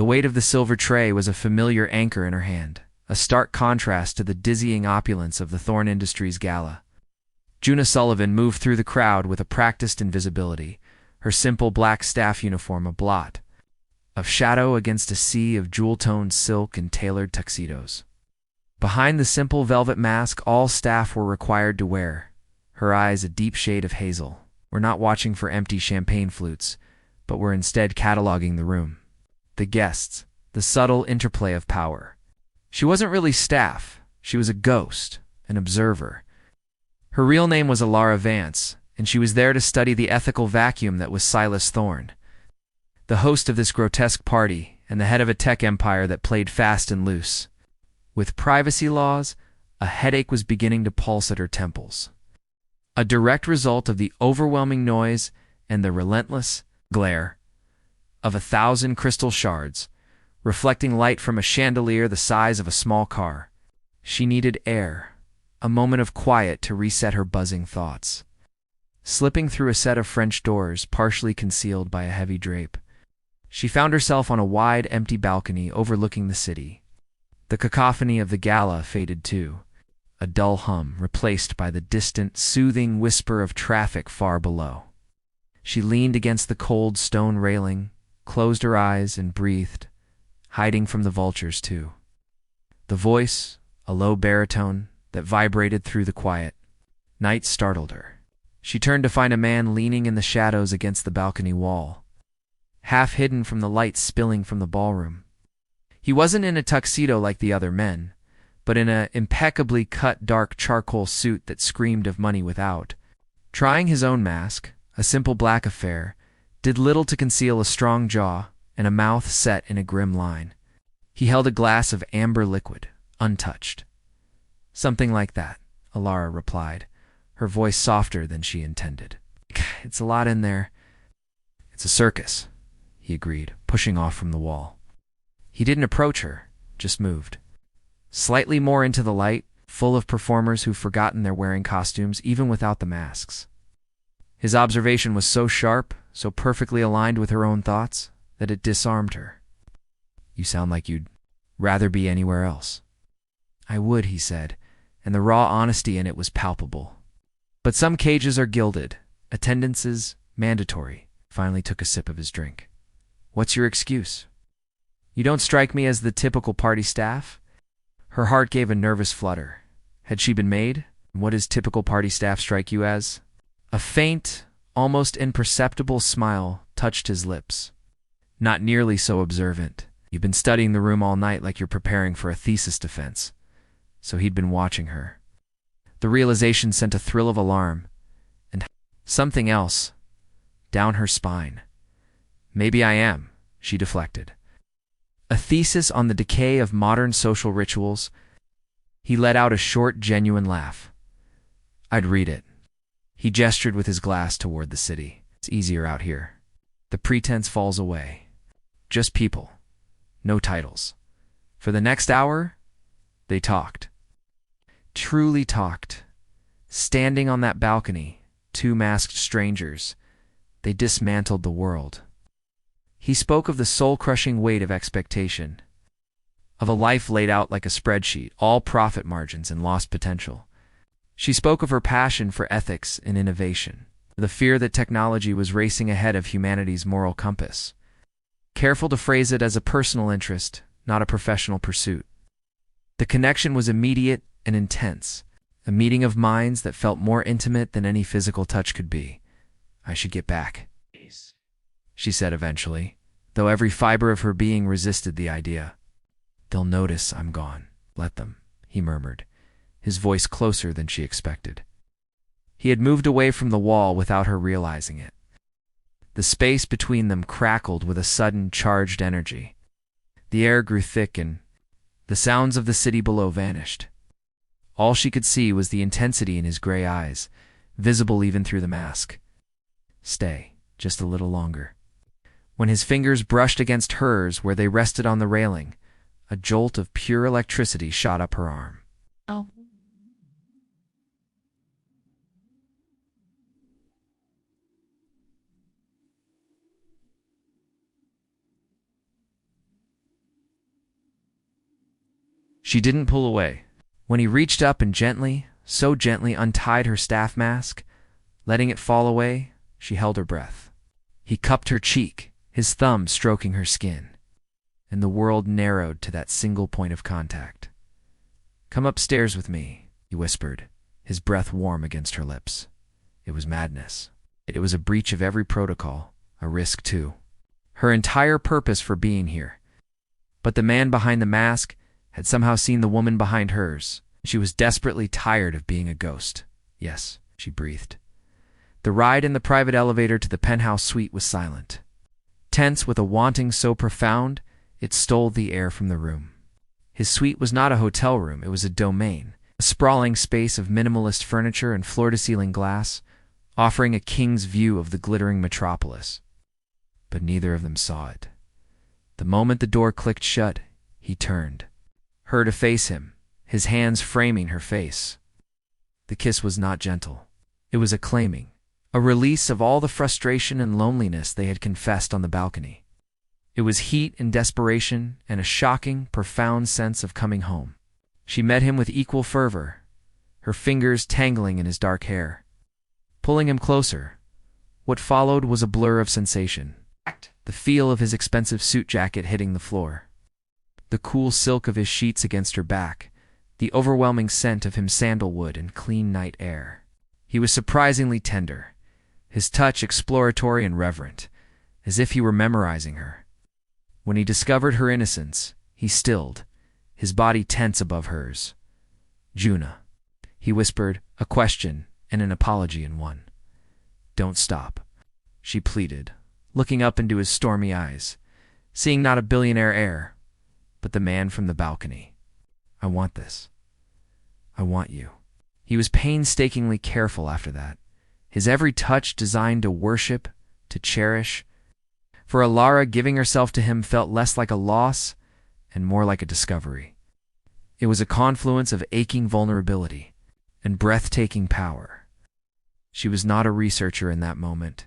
The weight of the silver tray was a familiar anchor in her hand, a stark contrast to the dizzying opulence of the Thorn Industries gala. Juna Sullivan moved through the crowd with a practiced invisibility, her simple black staff uniform a blot of shadow against a sea of jewel-toned silk and tailored tuxedos. Behind the simple velvet mask all staff were required to wear, her eyes a deep shade of hazel, were not watching for empty champagne flutes, but were instead cataloging the room. The guests, the subtle interplay of power. She wasn't really staff, she was a ghost, an observer. Her real name was Alara Vance, and she was there to study the ethical vacuum that was Silas Thorn, the host of this grotesque party and the head of a tech empire that played fast and loose. With privacy laws, a headache was beginning to pulse at her temples. A direct result of the overwhelming noise and the relentless glare of 1,000 crystal shards, reflecting light from a chandelier the size of a small car. She needed air, a moment of quiet to reset her buzzing thoughts. Slipping through a set of French doors partially concealed by a heavy drape, she found herself on a wide, empty balcony overlooking the city. The cacophony of the gala faded too, a dull hum replaced by the distant, soothing whisper of traffic far below. She leaned against the cold stone railing, closed her eyes and breathed, hiding from the vultures too. The voice, a low baritone, that vibrated through the quiet night startled her. She turned to find a man leaning in the shadows against the balcony wall, half hidden from the light spilling from the ballroom. He wasn't in a tuxedo like the other men, but in an impeccably cut dark charcoal suit that screamed of money without. Trying his own mask, a simple black affair, did little to conceal a strong jaw and a mouth set in a grim line. He held a glass of amber liquid, untouched. "Something like that," Alara replied, her voice softer than she intended. "It's a lot in there." "It's a circus," he agreed, pushing off from the wall. He didn't approach her, just moved. Slightly more into the light, full of performers who've forgotten their wearing costumes even without the masks. His observation was so sharp, so perfectly aligned with her own thoughts, that it disarmed her. "You sound like you'd rather be anywhere else." "I would," he said, and the raw honesty in it was palpable. "But some cages are gilded, attendances mandatory." Finally took a sip of his drink. "What's your excuse?" "You don't strike me as the typical party staff." Her heart gave a nervous flutter. Had she been made? What does typical party staff strike you as? A faint, almost imperceptible smile touched his lips. "Not nearly so observant. You've been studying the room all night like you're preparing for a thesis defense." So he'd been watching her. The realization sent a thrill of alarm, and something else, down her spine. "Maybe I am," she deflected. "A thesis on the decay of modern social rituals?" He let out a short, genuine laugh. "I'd read it." He gestured with his glass toward the city. "It's easier out here. The pretense falls away. Just people. No titles." For the next hour, they talked. Truly talked. Standing on that balcony, two masked strangers, they dismantled the world. He spoke of the soul-crushing weight of expectation, of a life laid out like a spreadsheet, all profit margins and lost potential. She spoke of her passion for ethics and innovation, the fear that technology was racing ahead of humanity's moral compass. Careful to phrase it as a personal interest, not a professional pursuit. The connection was immediate and intense, a meeting of minds that felt more intimate than any physical touch could be. "I should get back," she said eventually, though every fiber of her being resisted the idea. "They'll notice I'm gone. Let them," he murmured, his voice closer than she expected. He had moved away from the wall without her realizing it. The space between them crackled with a sudden charged energy. The air grew thick and the sounds of the city below vanished. All she could see was the intensity in his gray eyes, visible even through the mask. "Stay, just a little longer." When his fingers brushed against hers where they rested on the railing, a jolt of pure electricity shot up her arm. Oh. She didn't pull away. When he reached up and gently, so gently untied her staff mask, letting it fall away, she held her breath. He cupped her cheek, his thumb stroking her skin, and the world narrowed to that single point of contact. "Come upstairs with me," he whispered, his breath warm against her lips. It was madness. It was a breach of every protocol, a risk too. Her entire purpose for being here. But the man behind the mask had somehow seen the woman behind hers. She was desperately tired of being a ghost. "Yes," she breathed. The ride in the private elevator to the penthouse suite was silent. Tense with a wanting so profound, it stole the air from the room. His suite was not a hotel room, it was a domain, a sprawling space of minimalist furniture and floor-to-ceiling glass, offering a king's view of the glittering metropolis. But neither of them saw it. The moment the door clicked shut, he turned, her to face him, his hands framing her face. The kiss was not gentle. It was a claiming, a release of all the frustration and loneliness they had confessed on the balcony. It was heat and desperation and a shocking, profound sense of coming home. She met him with equal fervor, her fingers tangling in his dark hair, pulling him closer. What followed was a blur of sensation. The feel of his expensive suit jacket hitting the floor, the cool silk of his sheets against her back, the overwhelming scent of him sandalwood and clean night air. He was surprisingly tender, his touch exploratory and reverent, as if he were memorizing her. When he discovered her innocence, he stilled, his body tense above hers. "Juna," he whispered, a question and an apology in one. "Don't stop," she pleaded, looking up into his stormy eyes, seeing not a billionaire heir, but the man from the balcony. "I want this. I want you." He was painstakingly careful after that, his every touch designed to worship, to cherish. For Alara, giving herself to him felt less like a loss and more like a discovery. It was a confluence of aching vulnerability and breathtaking power. She was not a researcher in that moment,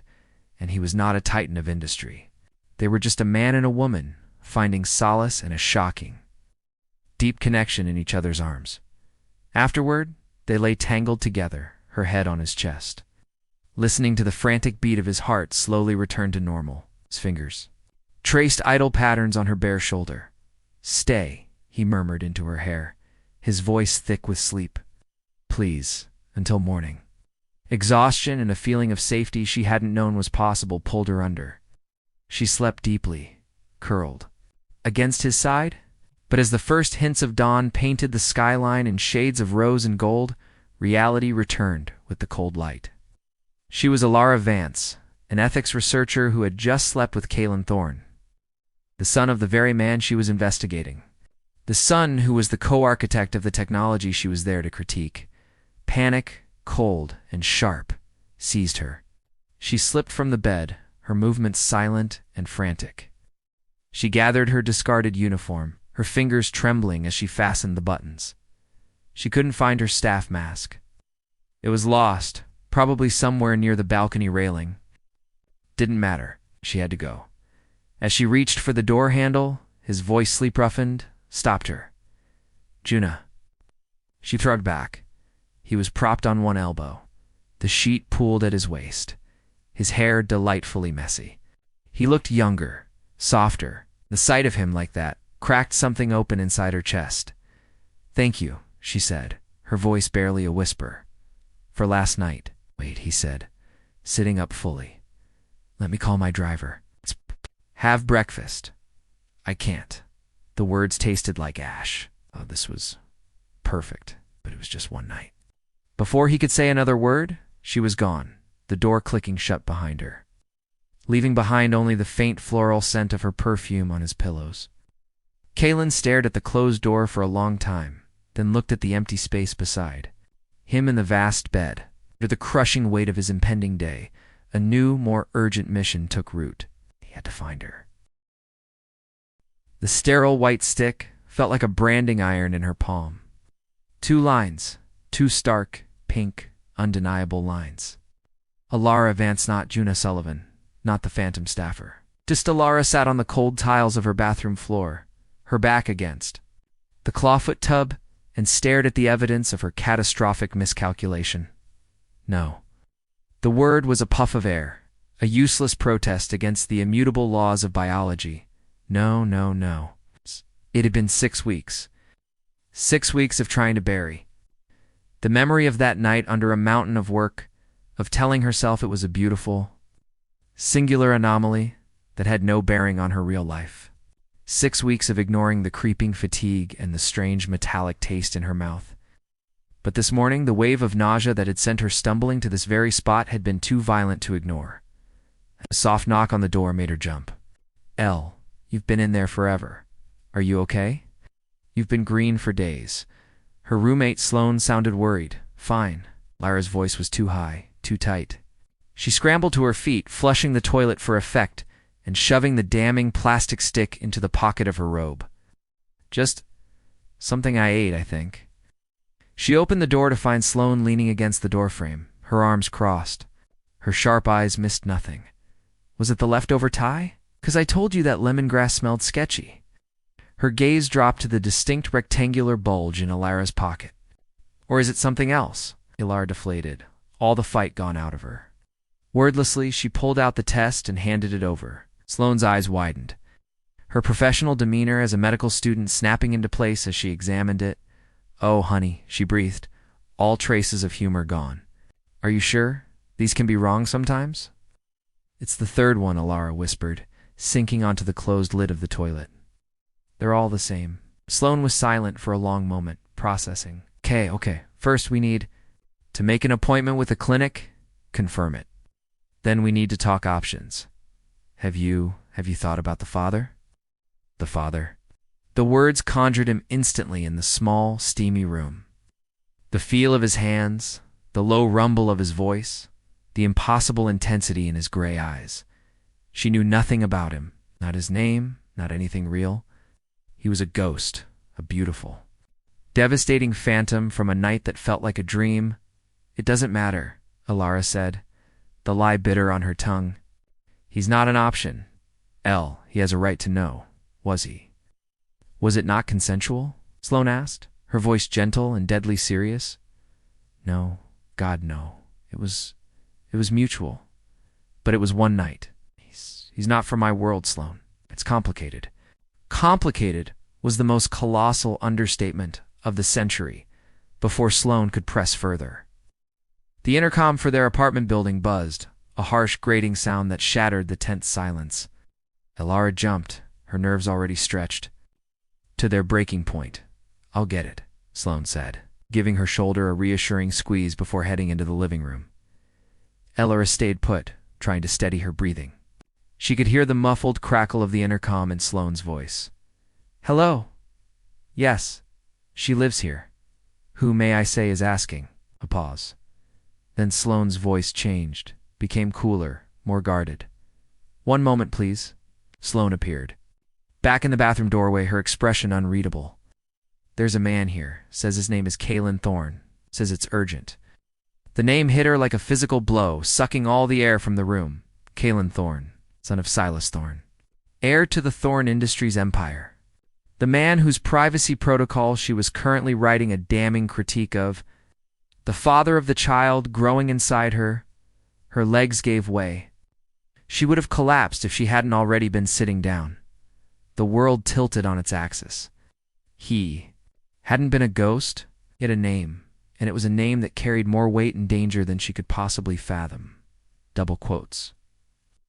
and he was not a titan of industry. They were just a man and a woman, finding solace in a shocking, deep connection in each other's arms. Afterward, they lay tangled together, her head on his chest, listening to the frantic beat of his heart slowly return to normal. His fingers traced idle patterns on her bare shoulder. "Stay," he murmured into her hair, his voice thick with sleep. "Please, until morning." Exhaustion and a feeling of safety she hadn't known was possible pulled her under. She slept deeply, curled against his side, but as the first hints of dawn painted the skyline in shades of rose and gold, reality returned with the cold light. She was Alara Vance, an ethics researcher who had just slept with Kalin Thorne, the son of the very man she was investigating, the son who was the co-architect of the technology she was there to critique. Panic, cold and sharp, seized her. She slipped from the bed, her movements silent and frantic. She gathered her discarded uniform, her fingers trembling as she fastened the buttons. She couldn't find her staff mask. It was lost, probably somewhere near the balcony railing. Didn't matter, she had to go. As she reached for the door handle, his voice sleep-roughened, stopped her. "Juna." She shrugged back. He was propped on one elbow, the sheet pooled at his waist, his hair delightfully messy. He looked younger, softer. The sight of him like that cracked something open inside her chest. "Thank you," she said, her voice barely a whisper. "For last night." "Wait," he said, sitting up fully. "Let me call my driver." "Have breakfast." "I can't." The words tasted like ash. Oh, this was perfect, but it was just one night. Before he could say another word, she was gone, the door clicking shut behind her, leaving behind only the faint floral scent of her perfume on his pillows. Kalin stared at the closed door for a long time, then looked at the empty space beside him in the vast bed. Under the crushing weight of his impending day, a new, more urgent mission took root. He had to find her. The sterile white stick felt like a branding iron in her palm. 2 lines. 2 stark, pink, undeniable lines. Alara Vance, not Juna Sullivan, not the phantom staffer. Just Alara sat on the cold tiles of her bathroom floor, her back against the clawfoot tub, and stared at the evidence of her catastrophic miscalculation. No. The word was a puff of air, a useless protest against the immutable laws of biology. No, no, no. It had been 6 weeks. 6 weeks of trying to bury. The memory of that night under a mountain of work, of telling herself it was a beautiful, singular anomaly that had no bearing on her real life. 6 weeks of ignoring the creeping fatigue and the strange metallic taste in her mouth. But this morning, the wave of nausea that had sent her stumbling to this very spot had been too violent to ignore. A soft knock on the door made her jump. Elle, you've been in there forever. Are you okay? You've been green for days. Her roommate Sloane sounded worried. Fine. Lyra's voice was too high, too tight. She scrambled to her feet, flushing the toilet for effect and shoving the damning plastic stick into the pocket of her robe. Just something I ate, I think. She opened the door to find Sloane leaning against the doorframe, her arms crossed. Her sharp eyes missed nothing. Was it the leftover tie? 'Cause I told you that lemongrass smelled sketchy. Her gaze dropped to the distinct rectangular bulge in Ilara's pocket. Or is it something else? Ilara deflated, all the fight gone out of her. Wordlessly, she pulled out the test and handed it over. Sloane's eyes widened, her professional demeanor as a medical student snapping into place as she examined it. Oh, honey, she breathed, all traces of humor gone. Are you sure? These can be wrong sometimes? It's the third one, Ilara whispered, sinking onto the closed lid of the toilet. They're all the same. Sloane was silent for a long moment, processing. Okay. First we need to make an appointment with a clinic, confirm it. Then we need to talk options. Have you thought about the father? The father. The words conjured him instantly in the small, steamy room. The feel of his hands, the low rumble of his voice, the impossible intensity in his gray eyes. She knew nothing about him, not his name, not anything real. He was a ghost, a beautiful, devastating phantom from a night that felt like a dream. It doesn't matter, Ilara said, the lie bitter on her tongue. He's not an option. Elle, he has a right to know. Was he? Was it not consensual? Sloane asked, her voice gentle and deadly serious. No, God, no. It was mutual. But it was one night. He's not from my world, Sloane. It's complicated. Complicated was the most colossal understatement of the century before Sloane could press further. The intercom for their apartment building buzzed, a harsh grating sound that shattered the tense silence. Ilara jumped, her nerves already stretched to their breaking point. I'll get it, Sloane said, giving her shoulder a reassuring squeeze before heading into the living room. Ilara stayed put, trying to steady her breathing. She could hear the muffled crackle of the intercom in Sloane's voice. Hello? Yes, she lives here. Who, may I say, is asking? A pause. Then Sloane's voice changed, became cooler, more guarded. One moment, please. Sloane appeared. Back in the bathroom doorway, her expression unreadable. There's a man here, says his name is Kalin Thorne, says it's urgent. The name hit her like a physical blow, sucking all the air from the room. Kalin Thorne, son of Silas Thorne, heir to the Thorne Industries empire. The man whose privacy protocol she was currently writing a damning critique of. The father of the child growing inside her. Her legs gave way. She would have collapsed if she hadn't already been sitting down. The world tilted on its axis. He hadn't been a ghost, yet a name, and it was a name that carried more weight and danger than she could possibly fathom. Double quotes.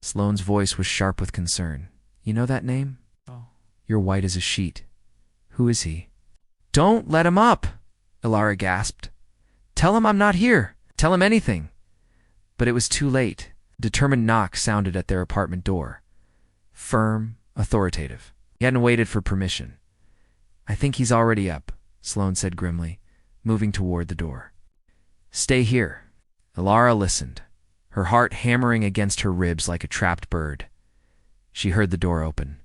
Sloane's voice was sharp with concern. You know that name? Oh. You're white as a sheet. Who is he? Don't let him up, Ilara gasped. Tell him I'm not here. Tell him anything. But it was too late. A determined knock sounded at their apartment door. Firm, authoritative. He hadn't waited for permission. I think he's already up, Sloane said grimly, moving toward the door. Stay here. Ilara listened, her heart hammering against her ribs like a trapped bird. She heard the door open.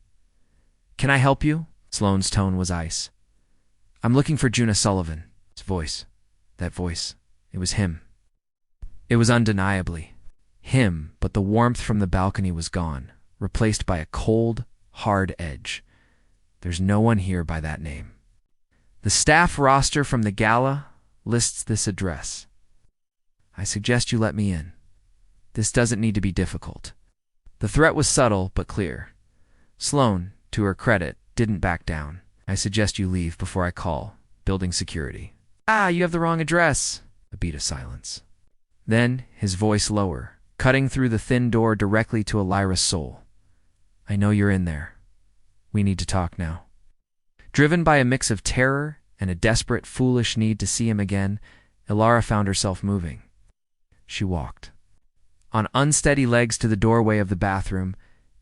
Can I help you? Sloane's tone was ice. I'm looking for Juna Sullivan. His voice. That voice. It was him. It was undeniably him, but the warmth from the balcony was gone, replaced by a cold, hard edge. There's no one here by that name. The staff roster from the gala lists this address. I suggest you let me in. This doesn't need to be difficult. The threat was subtle but clear. Sloane, to her credit, didn't back down. I suggest you leave before I call building security. Ah, you have the wrong address. A beat of silence. Then, his voice lower, cutting through the thin door directly to Elira's soul. I know you're in there. We need to talk now. Driven by a mix of terror and a desperate, foolish need to see him again, Elira found herself moving. She walked on unsteady legs to the doorway of the bathroom,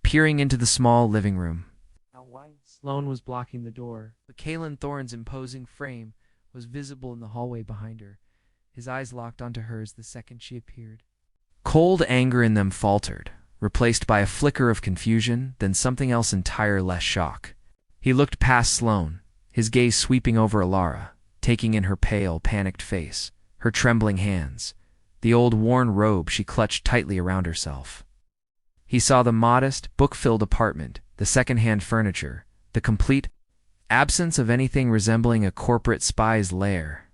peering into the small living room. Sloane was blocking the door, but Kalin Thorne's imposing frame was visible in the hallway behind her. His eyes locked onto hers the second she appeared. Cold anger in them faltered, replaced by a flicker of confusion, then something else entirely less shock. He looked past Sloane, his gaze sweeping over Elira, taking in her pale, panicked face, her trembling hands, the old worn robe she clutched tightly around herself. He saw the modest, book-filled apartment, the second-hand furniture, the complete absence of anything resembling a corporate spy's lair,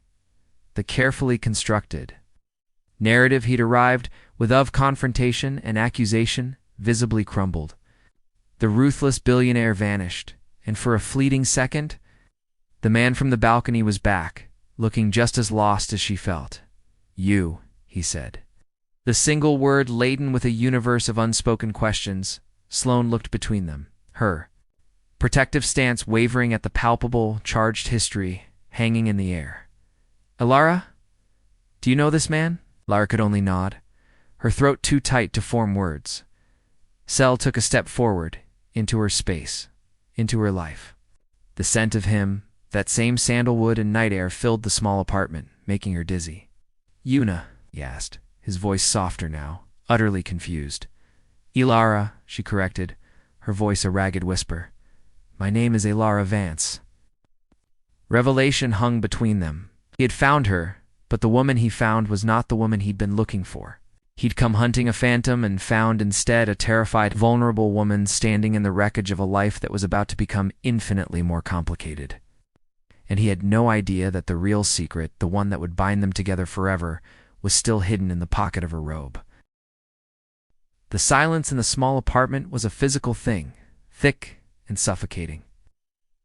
the carefully constructed narrative he'd arrived with of confrontation and accusation visibly crumbled. The ruthless billionaire vanished, and for a fleeting second, the man from the balcony was back, looking just as lost as she felt. You, he said. The single word laden with a universe of unspoken questions. Sloane looked between them, her protective stance wavering at the palpable, charged history hanging in the air. Elira? Do you know this man? Elira could only nod, her throat too tight to form words. Sel took a step forward, into her space, into her life. The scent of him, that same sandalwood and night air filled the small apartment, making her dizzy. Una, he asked, his voice softer now, utterly confused. Elira, she corrected, her voice a ragged whisper. My name is Elira Vance. Revelation hung between them. He had found her, but the woman he found was not the woman he'd been looking for. He'd come hunting a phantom and found instead a terrified, vulnerable woman standing in the wreckage of a life that was about to become infinitely more complicated. And he had no idea that the real secret, the one that would bind them together forever, was still hidden in the pocket of her robe. The silence in the small apartment was a physical thing, thick and suffocating.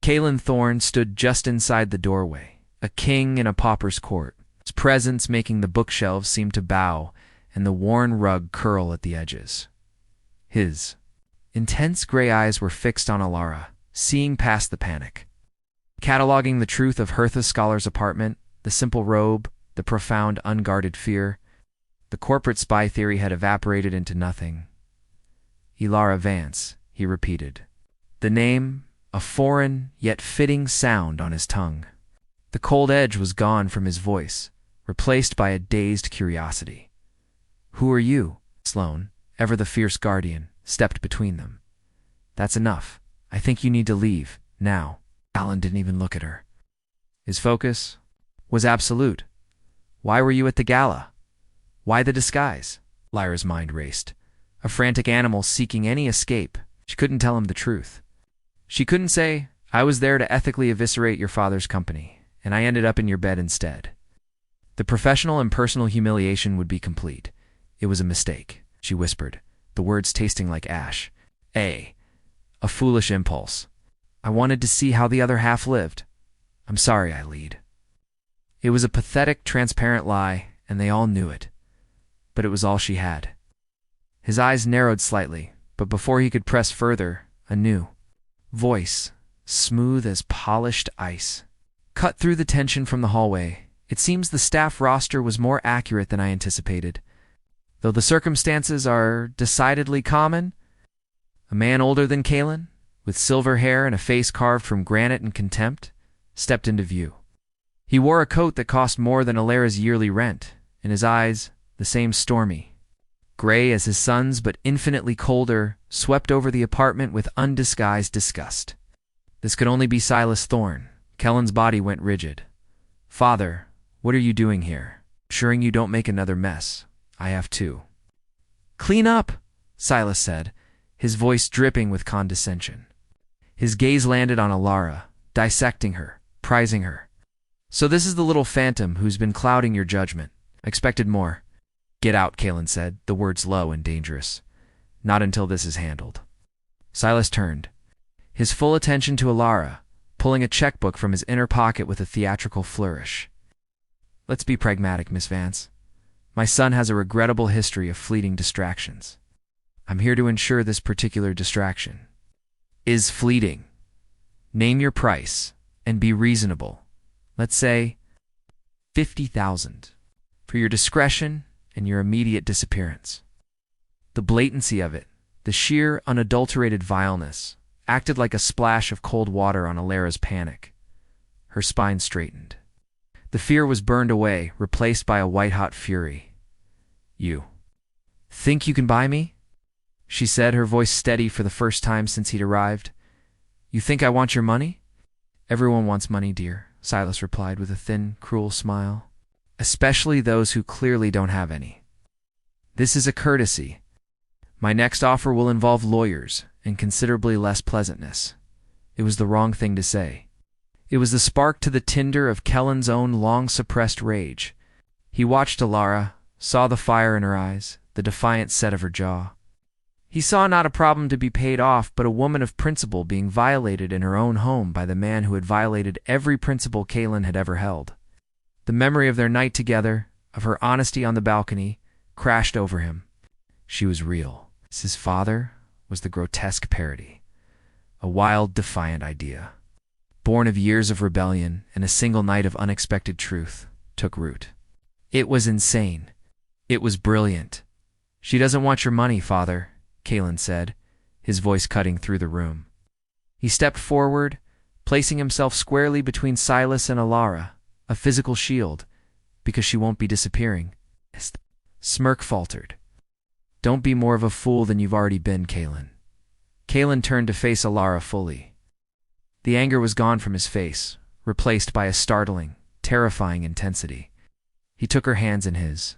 Kalin Thorne stood just inside the doorway, a king in a pauper's court, his presence making the bookshelves seem to bow and the worn rug curl at the edges. His intense gray eyes were fixed on Elira, seeing past the panic. Cataloging the truth of Hertha Scholar's apartment, the simple robe, the profound, unguarded fear, the corporate spy theory had evaporated into nothing. Elira Vance, he repeated. The name, a foreign yet fitting sound on his tongue. The cold edge was gone from his voice, replaced by a dazed curiosity. Who are you? Sloane, ever the fierce guardian, stepped between them. That's enough. I think you need to leave, now. Kalin didn't even look at her. His focus was absolute. Why were you at the gala? Why the disguise? Lyra's mind raced. A frantic animal seeking any escape. She couldn't tell him the truth. She couldn't say, I was there to ethically eviscerate your father's company, and I ended up in your bed instead. The professional and personal humiliation would be complete. It was a mistake, she whispered, the words tasting like ash. A foolish impulse. I wanted to see how the other half lived. I'm sorry I lied. It was a pathetic, transparent lie, and they all knew it. But it was all she had. His eyes narrowed slightly, but before he could press further, a new voice, smooth as polished ice, cut through the tension from the hallway. It seems the staff roster was more accurate than I anticipated. Though the circumstances are decidedly common, a man older than Kalin, with silver hair and a face carved from granite and contempt, stepped into view. He wore a coat that cost more than Elira's yearly rent, and his eyes, the same stormy, gray as his son's but infinitely colder, swept over the apartment with undisguised disgust. This could only be Silas Thorne. Kellen's body went rigid. Father, what are you doing here? Ensuring you don't make another mess. I have too. Clean up, Silas said, his voice dripping with condescension. His gaze landed on Elira, dissecting her, prizing her. So this is the little phantom who's been clouding your judgment. I expected more. Get out, Kalin said, the words low and dangerous. Not until this is handled. Silas turned, his full attention to Alara, pulling a checkbook from his inner pocket with a theatrical flourish. Let's be pragmatic, Miss Vance. My son has a regrettable history of fleeting distractions. I'm here to ensure this particular distraction is fleeting. Name your price and be reasonable. Let's say $50,000 for your discretion and your immediate disappearance. The blatancy of it, the sheer unadulterated vileness, acted like a splash of cold water on Alara's panic. Her spine straightened. The fear was burned away, replaced by a white-hot fury. You think you can buy me? She said, her voice steady for the first time since he'd arrived. You think I want your money? Everyone wants money, dear, Silas replied with a thin, cruel smile. Especially those who clearly don't have any. This is a courtesy. My next offer will involve lawyers and considerably less pleasantness. It was the wrong thing to say. It was the spark to the tinder of Kalin's own long-suppressed rage. He watched Alara, saw the fire in her eyes, the defiant set of her jaw. He saw not a problem to be paid off, but a woman of principle being violated in her own home by the man who had violated every principle Kalin had ever held. The memory of their night together, of her honesty on the balcony, crashed over him. She was real. His father was the grotesque parody. A wild, defiant idea. Born of years of rebellion and a single night of unexpected truth, took root. It was insane. It was brilliant. She doesn't want your money, father, Kalin said, his voice cutting through the room. He stepped forward, placing himself squarely between Silas and Alara, a physical shield, because she won't be disappearing. Smirk faltered. Don't be more of a fool than you've already been, Kalin. Kalin turned to face Alara fully. The anger was gone from his face, replaced by a startling, terrifying intensity. He took her hands in his.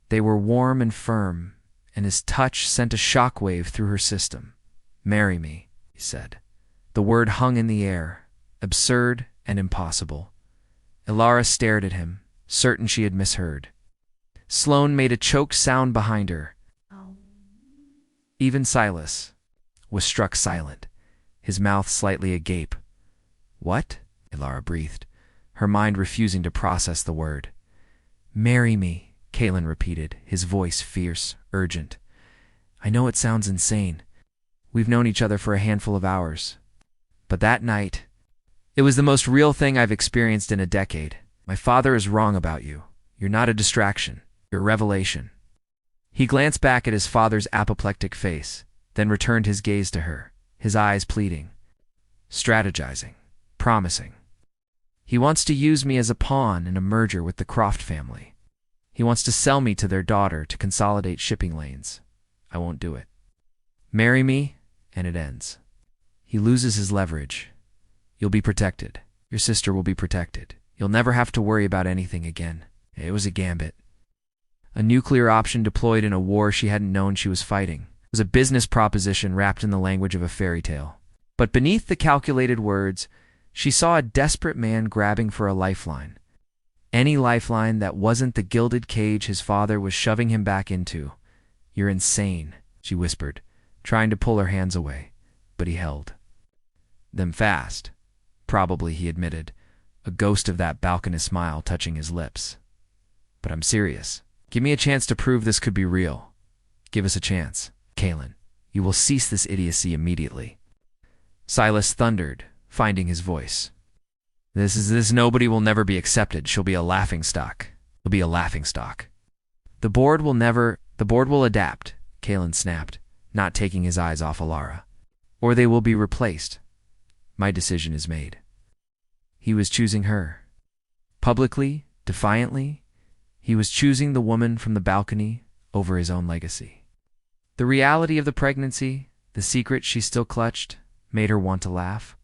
They were warm and firm, and his touch sent a shockwave through her system. Marry me, he said. The word hung in the air, absurd and impossible. Alara stared at him, certain she had misheard. Sloane made a choked sound behind her. Even Silas was struck silent, his mouth slightly agape. What? Alara breathed, her mind refusing to process the word. Marry me, Kalin repeated, his voice fierce, urgent. I know it sounds insane. We've known each other for a handful of hours. But that night, it was the most real thing I've experienced in a decade. My father is wrong about you. You're not a distraction. You're a revelation. He glanced back at his father's apoplectic face, then returned his gaze to her, his eyes pleading, strategizing, promising. He wants to use me as a pawn in a merger with the Croft family. He wants to sell me to their daughter to consolidate shipping lanes. I won't do it. Marry me, and it ends. He loses his leverage. You'll be protected. Your sister will be protected. You'll never have to worry about anything again. It was a gambit. A nuclear option deployed in a war she hadn't known she was fighting. It was a business proposition wrapped in the language of a fairy tale. But beneath the calculated words, she saw a desperate man grabbing for a lifeline. Any lifeline that wasn't the gilded cage his father was shoving him back into. You're insane, she whispered, trying to pull her hands away, but he held them fast. Probably, he admitted, a ghost of that balcony smile touching his lips. But I'm serious. Give me a chance to prove this could be real. Give us a chance, Kalin. You will cease this idiocy immediately. Silas thundered, finding his voice. This nobody will never be accepted. She'll be a laughingstock. She'll be a laughingstock. The board will adapt, Kalin snapped, not taking his eyes off Alara. Or they will be replaced. My decision is made. He was choosing her. Publicly, defiantly, he was choosing the woman from the balcony over his own legacy. The reality of the pregnancy, the secret she still clutched, made her want to laugh.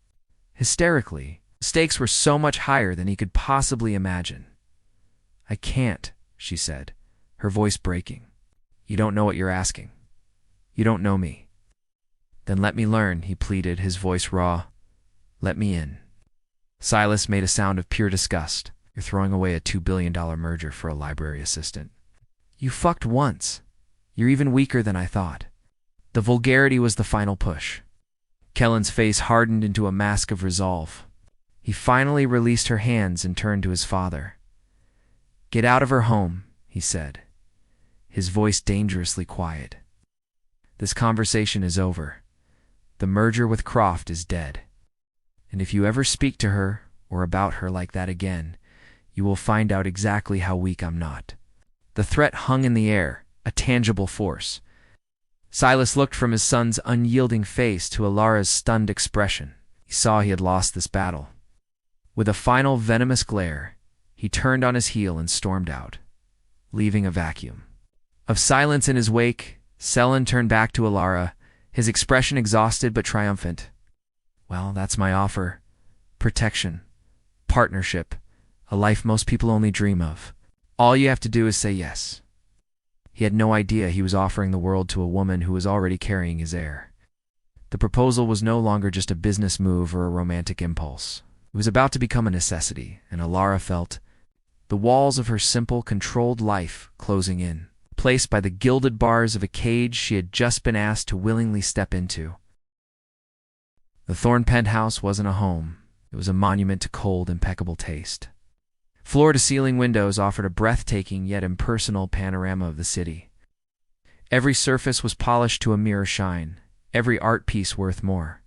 Hysterically, the stakes were so much higher than he could possibly imagine. I can't, she said, her voice breaking. You don't know what you're asking. You don't know me. Then let me learn, he pleaded, his voice raw. Let me in. Silas made a sound of pure disgust. You're throwing away a $2 billion merger for a library assistant. You fucked once. You're even weaker than I thought. The vulgarity was the final push. Kalin's face hardened into a mask of resolve. He finally released her hands and turned to his father. "Get out of her home," he said, his voice dangerously quiet. "This conversation is over. The merger with Croft is dead. And if you ever speak to her or about her like that again, you will find out exactly how weak I'm not." The threat hung in the air, a tangible force. Silas looked from his son's unyielding face to Alara's stunned expression. He saw he had lost this battle. With a final venomous glare, he turned on his heel and stormed out, leaving a vacuum of silence in his wake. Kalin turned back to Alara, his expression exhausted but triumphant. "Well, that's my offer. Protection, partnership, a life most people only dream of. All you have to do is say yes." He had no idea he was offering the world to a woman who was already carrying his heir. The proposal was no longer just a business move or a romantic impulse. It was about to become a necessity, and Alara felt the walls of her simple, controlled life closing in, placed by the gilded bars of a cage she had just been asked to willingly step into. The Thorn penthouse wasn't a home. It was a monument to cold, impeccable taste. Floor-to-ceiling windows offered a breathtaking yet impersonal panorama of the city. Every surface was polished to a mirror shine, every art piece worth more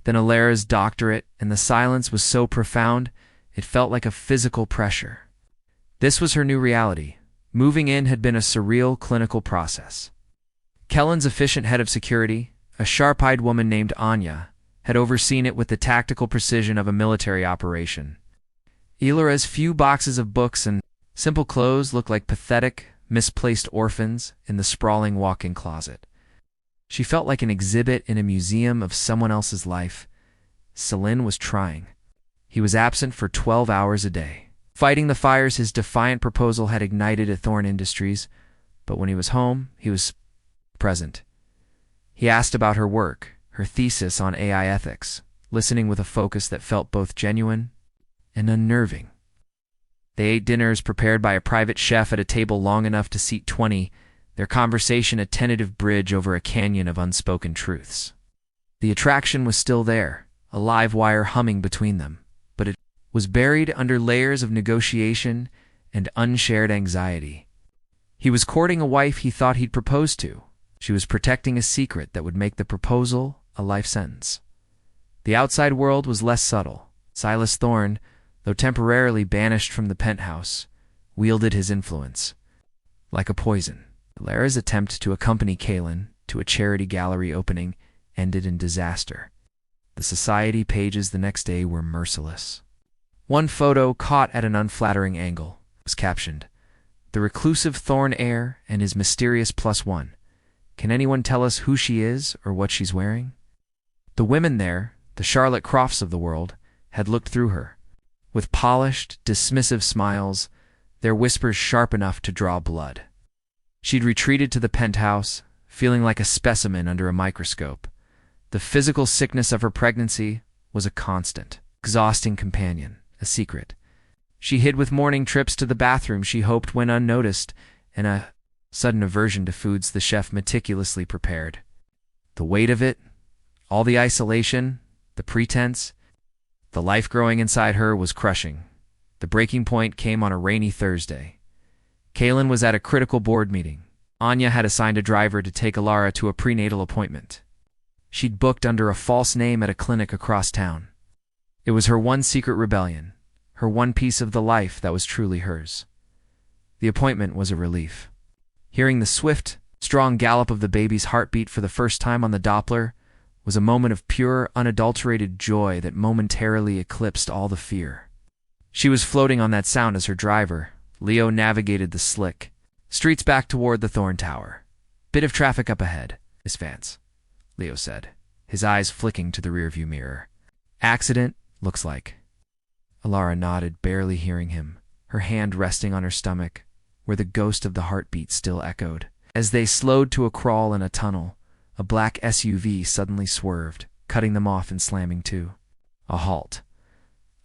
than Alara's doctorate, and the silence was so profound it felt like a physical pressure. This was her new reality. Moving in had been a surreal clinical process. Kalin's efficient head of security, a sharp-eyed woman named Anya, had overseen it with the tactical precision of a military operation. Alara's few boxes of books and simple clothes looked like pathetic, misplaced orphans in the sprawling walk-in closet. She felt like an exhibit in a museum of someone else's life. Kalin was trying. He was absent for 12 hours a day, fighting the fires his defiant proposal had ignited at Thorn Industries, but when he was home, he was present. He asked about her work, her thesis on AI ethics, listening with a focus that felt both genuine and unnerving. They ate dinners prepared by a private chef at a table long enough to seat 20, their conversation a tentative bridge over a canyon of unspoken truths. The attraction was still there, a live wire humming between them, but it was buried under layers of negotiation and unshared anxiety. He was courting a wife he thought he'd proposed to. She was protecting a secret that would make the proposal a life sentence. The outside world was less subtle. Silas Thorn, though temporarily banished from the penthouse, wielded his influence like a poison. Alara's attempt to accompany Kalin to a charity gallery opening ended in disaster. The society pages the next day were merciless. One photo, caught at an unflattering angle, was captioned, "The reclusive Thorn heir and his mysterious +1. Can anyone tell us who she is or what she's wearing?" The women there, the Charlotte Crofts of the world, had looked through her. With polished, dismissive smiles, their whispers sharp enough to draw blood. She'd retreated to the penthouse, feeling like a specimen under a microscope. The physical sickness of her pregnancy was a constant, exhausting companion, a secret. She hid with morning trips to the bathroom she hoped went unnoticed, and a sudden aversion to foods the chef meticulously prepared. The weight of it, all the isolation, the pretense, the life growing inside her was crushing. The breaking point came on a rainy Thursday. Kalin was at a critical board meeting. Anya had assigned a driver to take Alara to a prenatal appointment. She'd booked under a false name at a clinic across town. It was her one secret rebellion, her one piece of the life that was truly hers. The appointment was a relief. Hearing the swift, strong gallop of the baby's heartbeat for the first time on the Doppler was a moment of pure, unadulterated joy that momentarily eclipsed all the fear. She was floating on that sound as her driver, Leo, navigated the slick streets back toward the Thorn Tower. "Bit of traffic up ahead, Miss Vance," Leo said, his eyes flicking to the rearview mirror. "Accident, looks like." Alara nodded, barely hearing him, her hand resting on her stomach, where the ghost of the heartbeat still echoed. As they slowed to a crawl in a tunnel, a black SUV suddenly swerved, cutting them off and slamming to a halt.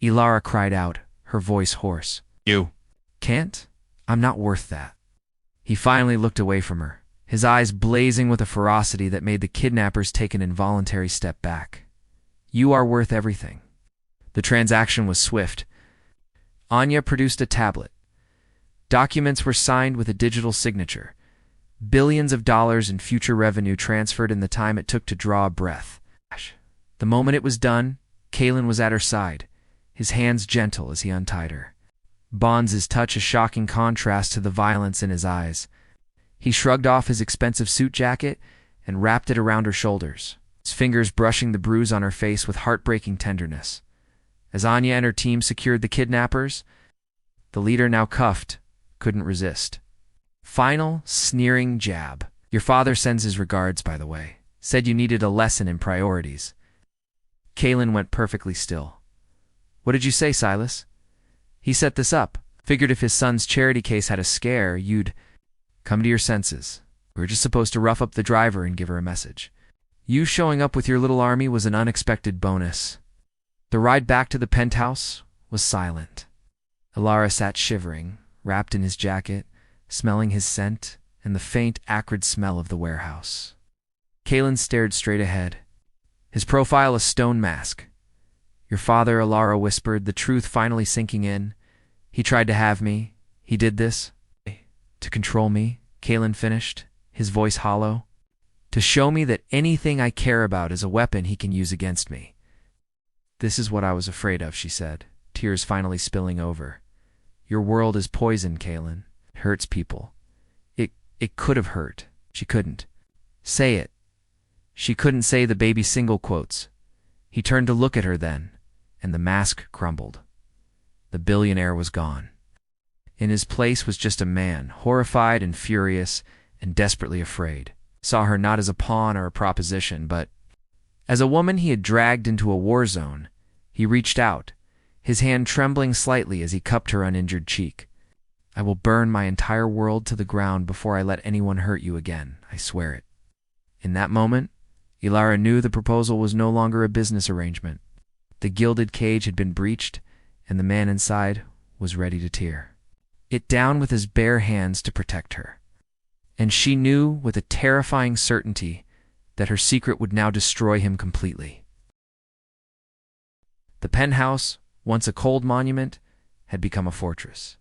Ilara cried out, her voice hoarse. You Can't? I'm not worth that. He finally looked away from her, his eyes blazing with a ferocity that made the kidnappers take an involuntary step back. You are worth everything. The transaction was swift. Anya produced a tablet. Documents were signed with a digital signature. Billions of dollars in future revenue transferred in the time it took to draw a breath. The moment it was done, Kalin was at her side, his hands gentle as he untied her. Bonds' touch a shocking contrast to the violence in his eyes. He shrugged off his expensive suit jacket and wrapped it around her shoulders, his fingers brushing the bruise on her face with heartbreaking tenderness. As Anya and her team secured the kidnappers, the leader, now cuffed, couldn't resist. Final, sneering jab. Your father sends his regards, by the way. Said you needed a lesson in priorities. Kalin went perfectly still. What did you say, Silas? He set this up. Figured if his son's charity case had a scare, you'd come to your senses. We were just supposed to rough up the driver and give her a message. You showing up with your little army was an unexpected bonus. The ride back to the penthouse was silent. Ilara sat shivering, wrapped in his jacket, smelling his scent and the faint, acrid smell of the warehouse. Kalin stared straight ahead, his profile a stone mask. Your father, Ilara whispered, the truth finally sinking in. He tried to have me. He did this. To control me, Kalin finished, his voice hollow. To show me that anything I care about is a weapon he can use against me. This is what I was afraid of, she said, tears finally spilling over. Your world is poison, Kalin. It hurts people. It could have hurt. She couldn't. Say it. She couldn't say the baby single quotes. He turned to look at her then, and the mask crumbled. The billionaire was gone. In his place was just a man, horrified and furious and desperately afraid. Saw her not as a pawn or a proposition, but as a woman he had dragged into a war zone. He reached out, his hand trembling slightly as he cupped her uninjured cheek. I will burn my entire world to the ground before I let anyone hurt you again, I swear it. In that moment, Ilara knew the proposal was no longer a business arrangement. The gilded cage had been breached, and the man inside was ready to tear it down with his bare hands to protect her. And she knew with a terrifying certainty that her secret would now destroy him completely. The penthouse, once a cold monument, had become a fortress.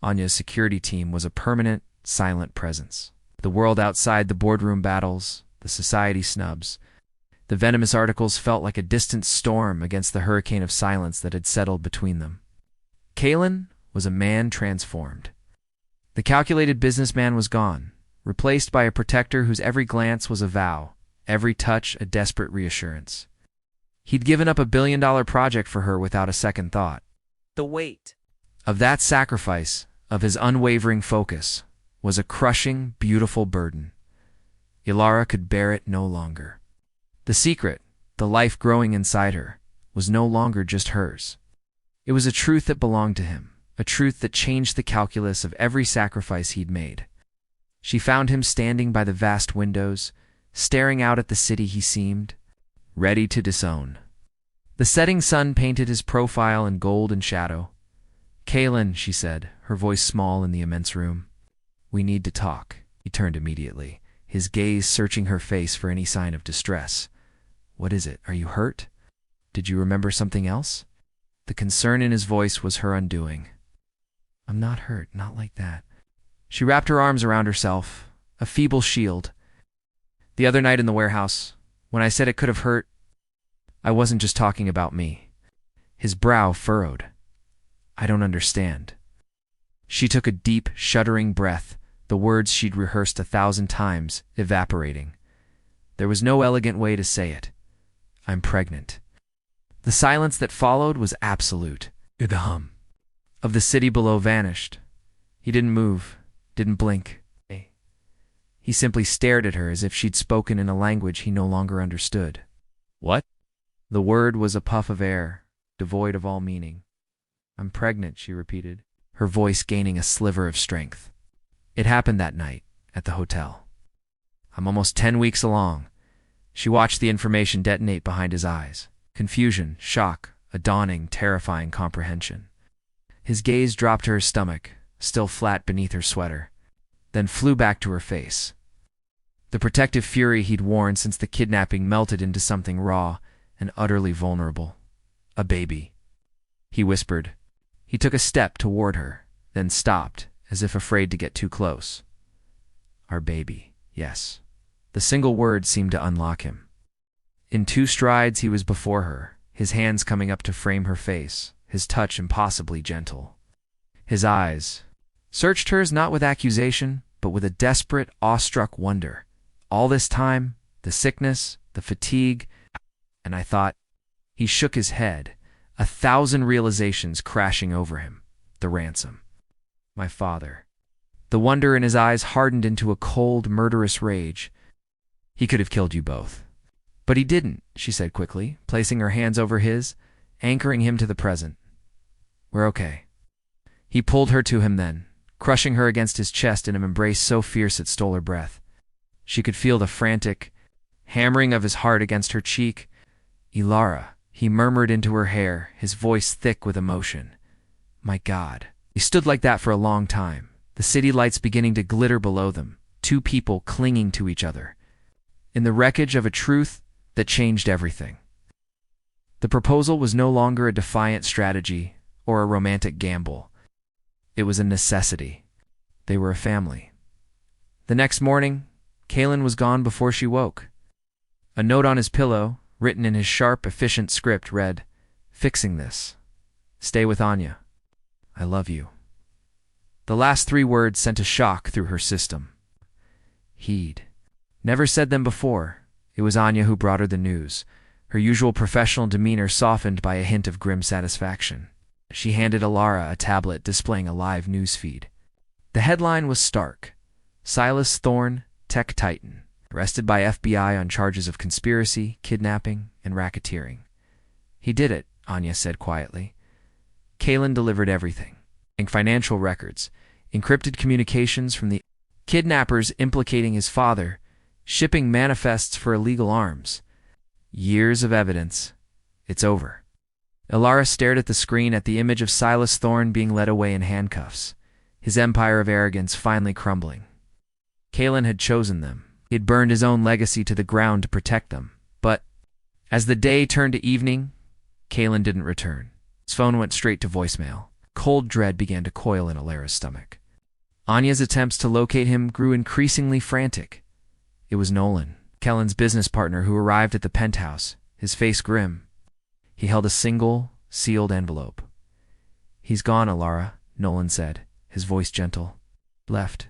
Anya's security team was a permanent, silent presence. The world outside the boardroom battles, the society snubs, the venomous articles felt like a distant storm against the hurricane of silence that had settled between them. Kalin was a man transformed. The calculated businessman was gone, replaced by a protector whose every glance was a vow, every touch a desperate reassurance. He'd given up $1 billion project for her without a second thought. The weight of that sacrifice, of his unwavering focus, was a crushing, beautiful burden. Ilara could bear it no longer. The secret, the life growing inside her, was no longer just hers. It was a truth that belonged to him, a truth that changed the calculus of every sacrifice he'd made. She found him standing by the vast windows, staring out at the city he seemed, ready to disown. The setting sun painted his profile in gold and shadow. Kalin, she said, her voice small in the immense room. We need to talk. He turned immediately, his gaze searching her face for any sign of distress. What is it? Are you hurt? Did you remember something else? The concern in his voice was her undoing. I'm not hurt, not like that. She wrapped her arms around herself, a feeble shield. The other night in the warehouse, when I said it could have hurt, I wasn't just talking about me. His brow furrowed. I don't understand. She took a deep, shuddering breath, the words she'd rehearsed 1,000 times evaporating. There was no elegant way to say it. I'm pregnant. The silence that followed was absolute. The hum of the city below vanished. He didn't move, didn't blink. He simply stared at her as if she'd spoken in a language he no longer understood. What? The word was a puff of air, devoid of all meaning. I'm pregnant, she repeated, her voice gaining a sliver of strength. It happened that night, at the hotel. I'm almost 10 weeks along. She watched the information detonate behind his eyes. Confusion, shock, a dawning, terrifying comprehension. His gaze dropped to her stomach, still flat beneath her sweater, then flew back to her face. The protective fury he'd worn since the kidnapping melted into something raw and utterly vulnerable. A baby, he whispered. He took a step toward her, then stopped, as if afraid to get too close. Our baby, yes. The single word seemed to unlock him. In 2 strides he was before her, his hands coming up to frame her face, his touch impossibly gentle. His eyes searched hers not with accusation, but with a desperate, awestruck wonder. All this time, the sickness, the fatigue, and I thought. He shook his head, 1,000 realizations crashing over him. The ransom. My father. The wonder in his eyes hardened into a cold, murderous rage. He could have killed you both. But he didn't, she said quickly, placing her hands over his, anchoring him to the present. We're okay. He pulled her to him then, crushing her against his chest in an embrace so fierce it stole her breath. She could feel the frantic hammering of his heart against her cheek. Ilara, he murmured into her hair, his voice thick with emotion. My God. He stood like that for a long time, the city lights beginning to glitter below them, 2 people clinging to each other, in the wreckage of a truth that changed everything. The proposal was no longer a defiant strategy or a romantic gamble. It was a necessity. They were a family. The next morning, Kalin was gone before she woke. A note on his pillow, written in his sharp, efficient script, read, Fixing this. Stay with Anya. I love you. The last 3 words sent a shock through her system. He'd never said them before. It was Anya who brought her the news, her usual professional demeanor softened by a hint of grim satisfaction. She handed Ilara a tablet displaying a live news feed. The headline was stark. Silas Thorne, tech titan, arrested by FBI on charges of conspiracy, kidnapping, and racketeering. He did it, Anya said quietly. Kalin delivered everything. Financial records, encrypted communications from the kidnappers implicating his father, shipping manifests for illegal arms. Years of evidence. It's over. Ilara stared at the screen at the image of Silas Thorne being led away in handcuffs, his empire of arrogance finally crumbling. Kalin had chosen them. He had burned his own legacy to the ground to protect them. But as the day turned to evening, Kalin didn't return. His phone went straight to voicemail. Cold dread began to coil in Ilara's stomach. Anya's attempts to locate him grew increasingly frantic. It was Nolan, Kalin's business partner, who arrived at the penthouse, his face grim. He held a single, sealed envelope. He's gone, Ilara, Nolan said, his voice gentle. Left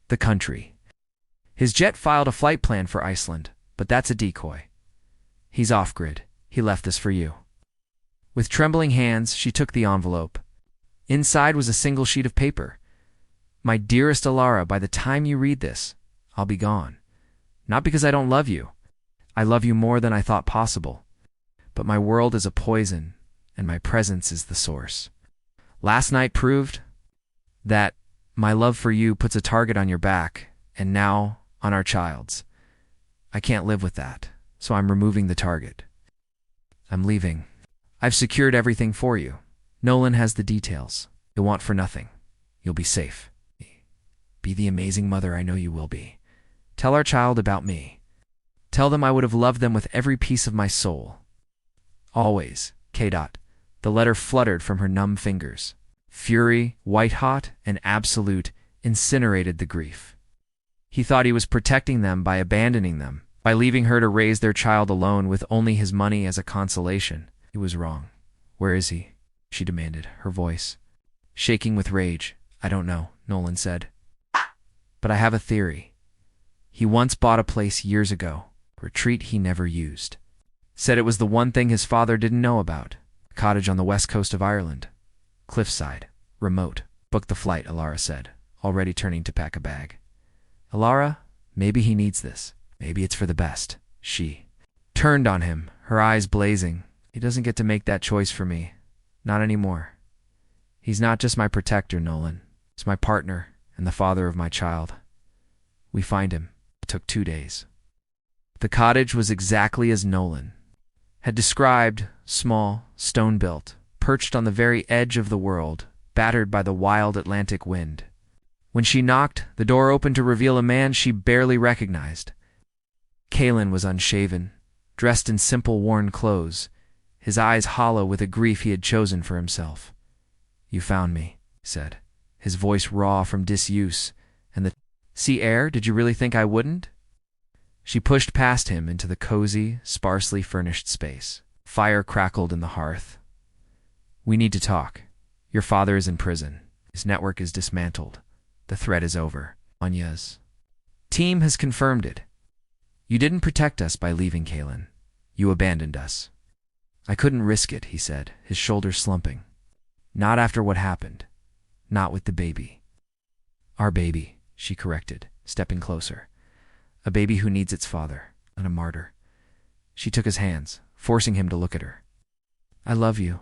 the country. His jet filed a flight plan for Iceland, but that's a decoy. He's off-grid. He left this for you. With trembling hands, she took the envelope. Inside was a single sheet of paper. My dearest Ilara, by the time you read this, I'll be gone. Not because I don't love you. I love you more than I thought possible. But my world is a poison, and my presence is the source. Last night proved that my love for you puts a target on your back, and now on our child's. I can't live with that, so I'm removing the target. I'm leaving. I've secured everything for you. Nolan has the details. You'll want for nothing. You'll be safe. Be the amazing mother I know you will be. Tell our child about me. Tell them I would have loved them with every piece of my soul. Always, K. The letter fluttered from her numb fingers. Fury, white-hot and absolute, incinerated the grief. He thought he was protecting them by abandoning them, by leaving her to raise their child alone with only his money as a consolation. He was wrong. Where is he? She demanded, her voice shaking with rage. I don't know, Nolan said. But I have a theory. He once bought a place years ago, a retreat he never used. Said it was the one thing his father didn't know about. A cottage on the west coast of Ireland. Cliffside. Remote. Book the flight, Ilara said, already turning to pack a bag. Ilara, maybe he needs this. Maybe it's for the best. She turned on him, her eyes blazing. He doesn't get to make that choice for me. Not anymore. He's not just my protector, Nolan. He's my partner and the father of my child. We find him. It took 2 days. The cottage was exactly as Nolan had described, small, stone-built, perched on the very edge of the world, battered by the wild Atlantic wind. When she knocked, the door opened to reveal a man she barely recognized. Kalin was unshaven, dressed in simple, worn clothes, his eyes hollow with a grief he had chosen for himself. "You found me," he said, his voice raw from disuse, and the sea air. "Did you really think I wouldn't?" She pushed past him into the cozy, sparsely furnished space. Fire crackled in the hearth. "We need to talk. Your father is in prison. His network is dismantled. The threat is over. Anya's team has confirmed it. You didn't protect us by leaving, Kalin. You abandoned us." "I couldn't risk it," he said, his shoulders slumping. "Not after what happened. Not with the baby." "Our baby," she corrected, stepping closer. "A baby who needs its father, not a martyr." She took his hands, forcing him to look at her. "I love you.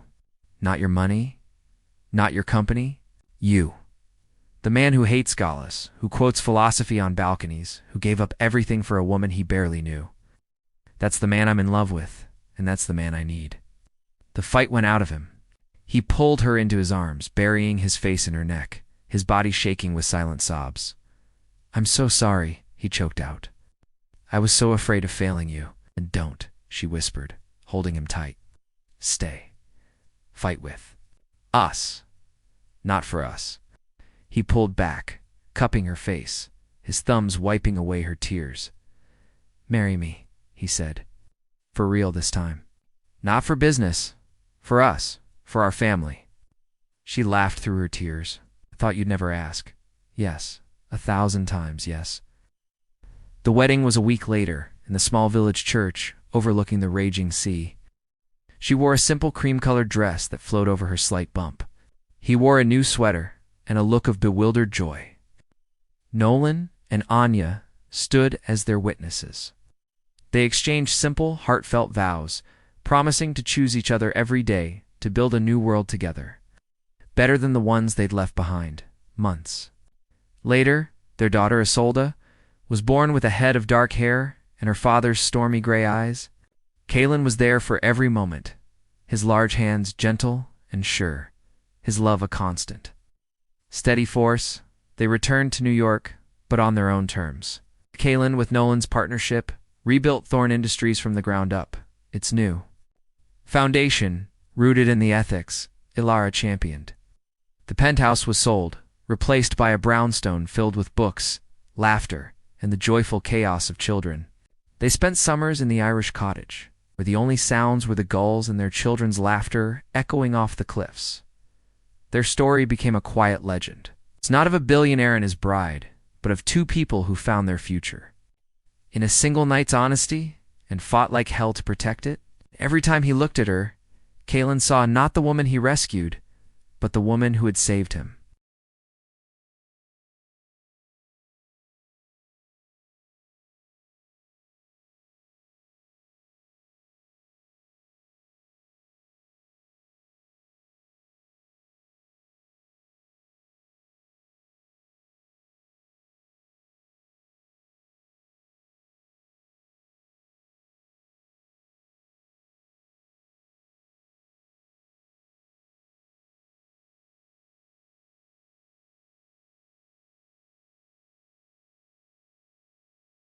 Not your money. Not your company. You. The man who hates galas, who quotes philosophy on balconies, who gave up everything for a woman he barely knew. That's the man I'm in love with, and that's the man I need." The fight went out of him. He pulled her into his arms, burying his face in her neck, his body shaking with silent sobs. "I'm so sorry," he choked out. "I was so afraid of failing you." "And don't," she whispered, holding him tight. "Stay. Fight with us. Not for us." He pulled back, cupping her face, his thumbs wiping away her tears. "Marry me," he said. "For real this time. Not for business. For us. For our family." She laughed through her tears. "I thought you'd never ask." "Yes. 1,000 times, yes." The wedding was a week later, in the small village church, overlooking the raging sea. She wore a simple cream-colored dress that flowed over her slight bump. He wore a new sweater and a look of bewildered joy. Nolan and Anya stood as their witnesses. They exchanged simple, heartfelt vows, promising to choose each other every day to build a new world together, better than the ones they'd left behind, months. Later, their daughter Isolde was born with a head of dark hair and her father's stormy gray eyes. Kalin was there for every moment, his large hands gentle and sure, his love a constant. Steady force, they returned to New York, but on their own terms. Kalin, with Nolan's partnership, rebuilt Thorn Industries from the ground up. Its new foundation, rooted in the ethics Ilara championed. The penthouse was sold, replaced by a brownstone filled with books, laughter, and the joyful chaos of children. They spent summers in the Irish cottage, where the only sounds were the gulls and their children's laughter echoing off the cliffs. Their story became a quiet legend. It's not of a billionaire and his bride, but of two people who found their future. In a single night's honesty, and fought like hell to protect it, every time he looked at her, Kalin saw not the woman he rescued, but the woman who had saved him.